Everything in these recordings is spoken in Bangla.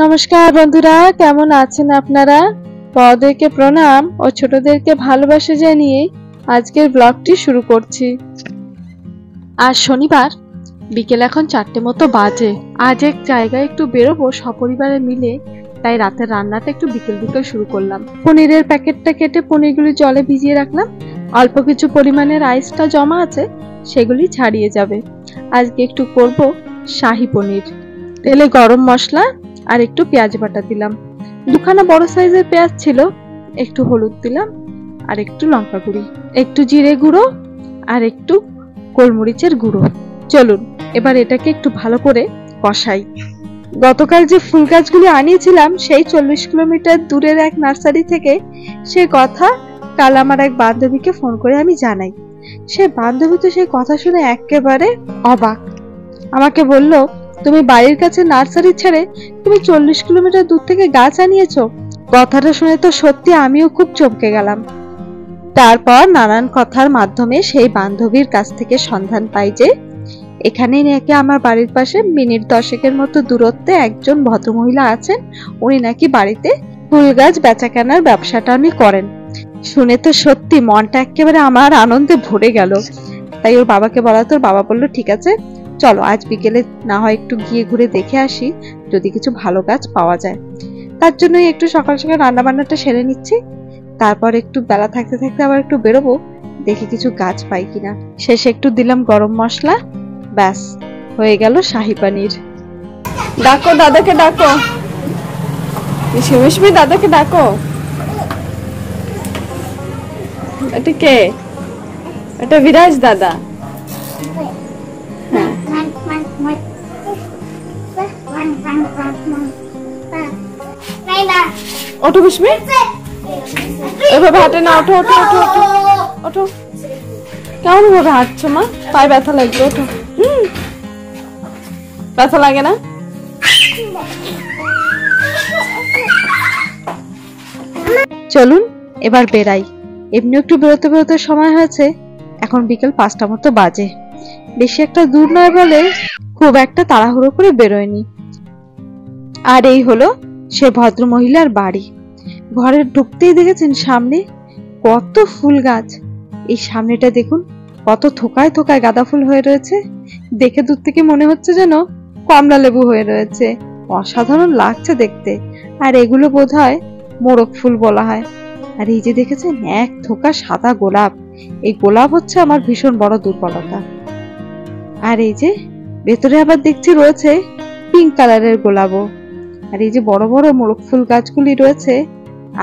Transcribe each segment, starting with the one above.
নমস্কার বন্ধুরা, কেমন আছেন আপনারা? বড়দেরকে প্রণাম ও ছোটদেরকে ভালোবাসা জানিয়ে আজকের ব্লগটি শুরু করছি। আজ শনিবার, বিকেল এখন 4টে মতো বাজে। আজ এক জায়গায় একটু বেরোবো সপরিবারে মিলে, তাই রাতের রান্নাটা একটু বিকেল বিকেল শুরু করলাম। পনিরের প্যাকেটটা কেটে পনিরগুলি জলে ভিজিয়ে রাখলাম। অল্প কিছু পরিমাণের আইসটা জমা আছে, সেগুলি ছাড়িয়ে যাবে। আজকে একটু করব শাহী পনির। তেলে গরম মশলা আর একটু পেঁয়াজ বাটা দিলাম। দুখানা বড় সাইজের পেঁয়াজ ছিল। একটু হলুদ দিলাম আর একটু লঙ্কা গুঁড়ি, একটু জিরে গুঁড়ো আর একটু গোলমরিচের গুঁড়ো। চলুন এবার এটাকে একটু ভালো করে কষাই। গতকাল যে ফুল গাছগুলি আনিয়েছিলাম সেই 40 কিলোমিটার দূরের এক নার্সারি থেকে, সে কথা কাল আমার এক বান্ধবীকে ফোন করে আমি জানাই। সে বান্ধবী তো সেই কথা শুনে একেবারে অবাক। আমাকে বলল, তুমি বাড়ির কাছে নার্সারি ছেড়ে তুমি 40 কিলোমিটার দূর থেকে গাছ আনিয়েছো? কথাটা শুনে তো সত্যি আমিও খুব চমকে গেলাম। তারপর নানান কথার মাধ্যমে সেই বান্ধবীর কাছ থেকে সন্ধান পাই যে এখানেই নাকি আমার বাড়ির পাশে মিনিট 10-এর মতো দূরত্বে একজন ভদ্রমহিলা আছেন। উনি নাকি বাড়িতে ফুল গাছ বেচা কেনার ব্যবসাটা উনি করেন। শুনে তো সত্যি মনটা একেবারে আমার আনন্দে ভরে গেল। তাই ওর বাবাকে বলা, তোর বাবা বলল ঠিক আছে, চলো আজ বিকেলে না হয় একটু গিয়ে ঘুরে দেখে আসি, যদি কিছু ভালো গাছ পাওয়া যায়। তার জন্যই একটু সকাল সকাল রান্না বান্নাটা সেরে নিচ্ছি। তারপর একটু বেলা থাকতে থাকতে আবার একটু বেরোবো, দেখি কিছু গাছ পাই কিনা। শেষে একটু দিলাম গরম মশলা, ব্যাস হয়ে গেল শাহী পনির। ডাকো দাদাকে, ডাকো মিশমি, দাদাকে ডাকো। এটা কে? এটা বিরাজ দাদা। ওঠো বিস্মি, এভাবে হাঁটে না, ওঠো ওঠো ওঠো ওঠো ওঠো। কেমন ভাবে হাঁটছো মা? পায়ে ব্যথা লাগবে, ওঠো। ব্যথা লাগে না? চলুন এবার বেরাই। এমনি একটু বেরোতে বেরোতে সময় হয়েছে, এখন বিকেল 5টা মতো বাজে। বেশি একটা দূর নয় বলে খুব একটা তাড়াহুড়ো করে বেরোয়নি। আর এই হলো সে ভদ্র মহিলার বাড়ি। ঘরে ঢুকতেই দেখেছেন সামনে কত ফুল গাছ। এই সামনেটা দেখুন, কত থোকায় থোকায় গাঁদা ফুল হয়ে রয়েছে। দেখে দূর থেকে মনে হচ্ছে যেন কমলা লেবু হয়ে রয়েছে। অসাধারণ লাগছে দেখতে। আর এগুলো বোধহয় মোরগ ফুল বলা হয়। আর এই যে দেখেছেন এক থোকা সাদা গোলাপ, এই গোলাপ হচ্ছে আমার ভীষণ বড় দুর্বলতা। আর এই যে ভেতরে আবার দেখছি রয়েছে পিঙ্ক কালারের গোলাপও। আর এই যে বড় বড় মোরগ ফুল গাছগুলি রয়েছে,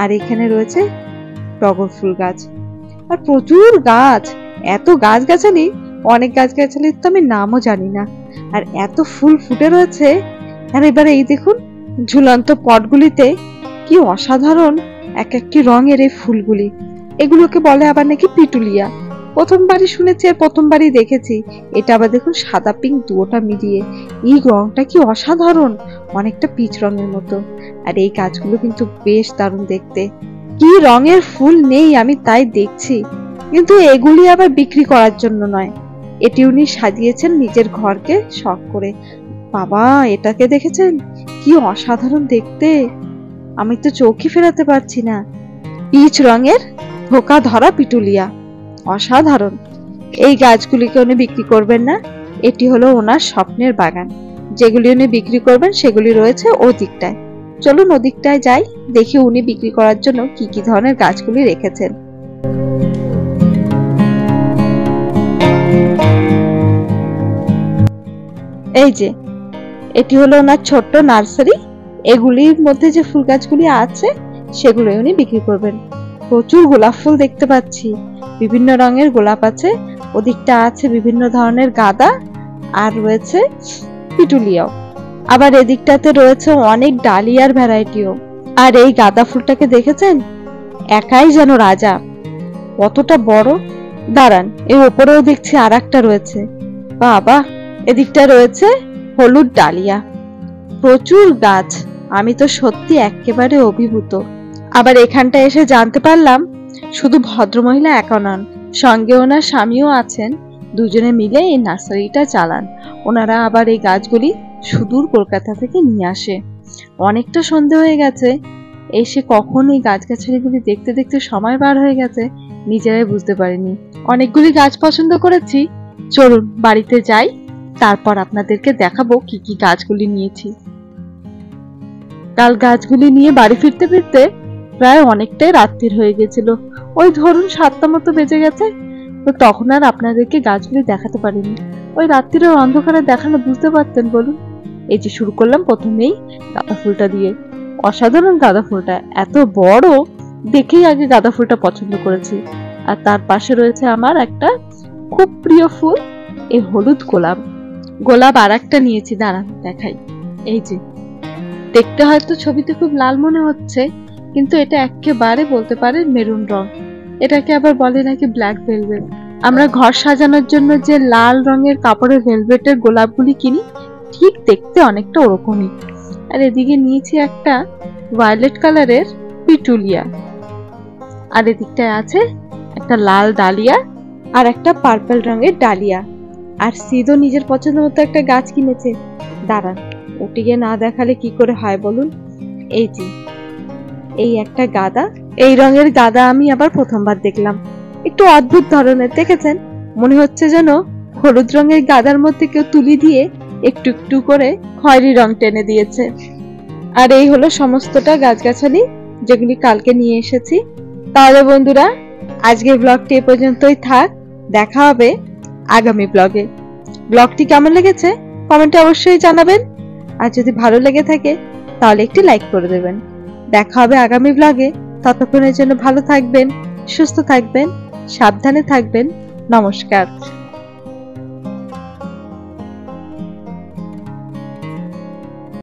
আর এখানে রয়েছে টগর ফুল গাছ। আর প্রচুর গাছ, এত গাছগাছালি, অনেক গাছগাছালির তো আমি নামও জানি না। আর এত ফুল ফুটে রয়েছে। আর এবারে এই দেখুন ঝুলন্ত পটগুলিতে কি অসাধারণ এক একটি রঙের এই ফুলগুলি। এগুলোকে বলে আবার নাকি পিটুলিয়া। প্রথমবারই শুনেছি আর প্রথমবারই দেখেছি। এটা আবার দেখুন সাদা পিঙ্ক দুটোটা মিলিয়ে, এই রংটা কি অসাধারণ, অনেকটা পিচ রঙের মতো। আর এই গাছগুলো কিন্তু বেশ দারুণ দেখতে। কি রঙের ফুল নেই আমি তাই দেখছি, কিন্তু এগুলি আবার বিক্রি করার জন্য নয়। এটি উনি সাজিয়েছেন নিজের ঘরকে শখ করে। বাবা, এটাকে দেখেছেন কি অসাধারণ দেখতে, আমি তো চোখই ফেরাতে পারছি না। পিচ রঙের ধোকা ধরা পিটুলিয়া, অসাধারণ। এই গাছগুলিকে উনি বিক্রি করবেন না, এটি হলো ওনার স্বপ্নের বাগান। যেগুলি উনি বিক্রি করবেন সেগুলি রয়েছে ওদিকটায়। চলুন ওদিকটায় যাই, দেখি উনি বিক্রি করার জন্য কি কি ধরনের গাছগুলি রেখেছেন। এই যে এটি হলো ওনার ছোট্ট নার্সারি। এগুলির মধ্যে যে ফুল গাছগুলি আছে সেগুলো উনি বিক্রি করবেন। প্রচুর গোলাপ ফুল দেখতে পাচ্ছি, বিভিন্ন রঙের গোলাপ আছে। ওদিকটা আছে বিভিন্ন ধরনের গাঁদা, আর রয়েছে পিটুলিয়াও। আবার এদিকটাতে রয়েছে অনেক ডালিয়ার ভ্যারাইটিও। আর এই গাঁদা ফুলটাকে দেখেছেন, একাই যেন রাজা, কতটা বড়। দাঁড়ান, এর উপরেও দেখছি আর একটা রয়েছে। বাবা, এদিকটা রয়েছে হলুদ ডালিয়া। প্রচুর গাছ, আমি তো সত্যি একেবারে অভিভূত। আবার এখানটা এসে জানতে পারলাম শুধু ভদ্রমহিলা একা নন, সঙ্গে ওনার স্বামীও আছেন। দুজনে মিলে এই নার্সারিটা চালান। ওনারা আবার এই গাছগুলি সুদূর কলকাতা থেকে নিয়ে আসে। অনেকটা সন্ধে হয়ে গেছে, এসে কখন এই গাছগাছালিগুলি দেখতে দেখতে সময় পার হয়ে গেছে নিজেরাই বুঝতে পারিনি। অনেকগুলি গাছ পছন্দ করেছি, চলুন বাড়িতে যাই, তারপর আপনাদেরকে দেখাবো কি কি গাছগুলি নিয়েছি। কাল গাছগুলি নিয়ে বাড়ি ফিরতে ফিরতে প্রায় অনেকটাই রাত্রির হয়ে গেছিল, ওই ধরুন 7টা মতো বেজে গেছে। তো তখন আর আপনাদেরকে গাছগুলি দেখাতে পারিনি, ওই রাত্রির অন্ধকারে দেখানো বুঝতে পারতেন বলুন। এই যে শুরু করলাম প্রথমেই গাঁদা ফুলটা দিয়ে। অসাধারণ গাঁদা ফুলটা, এত বড় দেখেই আগে গাঁদা ফুলটা পছন্দ করেছি। আর তার পাশে রয়েছে আমার একটা খুব প্রিয় ফুল, এই হলুদ গোলাপ। গোলাপ আর একটা নিয়েছি, দাঁড়ান দেখাই। এই যে দেখতে হয়তো ছবিতে খুব লাল মনে হচ্ছে, কিন্তু এটা একেবারে বলতে পারে মেরুন রং। এটাকে আবার বলে নাকি ব্ল্যাক ভেলভেট। আমরা ঘর সাজানোর জন্য যে লাল রঙের কাপড়ের ভেলভেটের গোলাপগুলি কিনি, ঠিক দেখতে অনেকটা ওরকমই। আর এদিকে নিয়েছি একটা ভায়োলেট কালারের পিটুলিয়া, আর এদিকটায় আছে একটা লাল ডালিয়া আর একটা পার্পল রঙের ডালিয়া। আর সিদও নিজের পছন্দ মতো একটা গাছ কিনেছে, দাঁড়ান ওটিকে না দেখালে কি করে হয় বলুন। এই যে এই একটা গাঁদা, এই রঙের গাঁদা আমি আবার প্রথমবার দেখলাম, একটু অদ্ভুত ধরনের, দেখেছেন? মনে হচ্ছে যেন হলুদ রঙের গাঁদার মধ্যে কেউ তুলি দিয়ে একটু একটু করে খয়েরি রং টেনে দিয়েছে। আর এই হলো সমস্তটা গাছগাছালি যেগুলি কালকে নিয়ে এসেছি। তাহলে বন্ধুরা, আজকের ব্লগটি এ পর্যন্তই থাক, দেখা হবে আগামী ব্লগে। ব্লগটি কেমন লেগেছে কমেন্টে অবশ্যই জানাবেন, আর যদি ভালো লেগে থাকে তাহলে একটি লাইক করে দেবেন। দেখা হবে আগামী ব্লগে, ততক্ষণের জন্য ভালো থাকবেন, সুস্থ থাকবেন, সাবধানে থাকবেন। নমস্কার।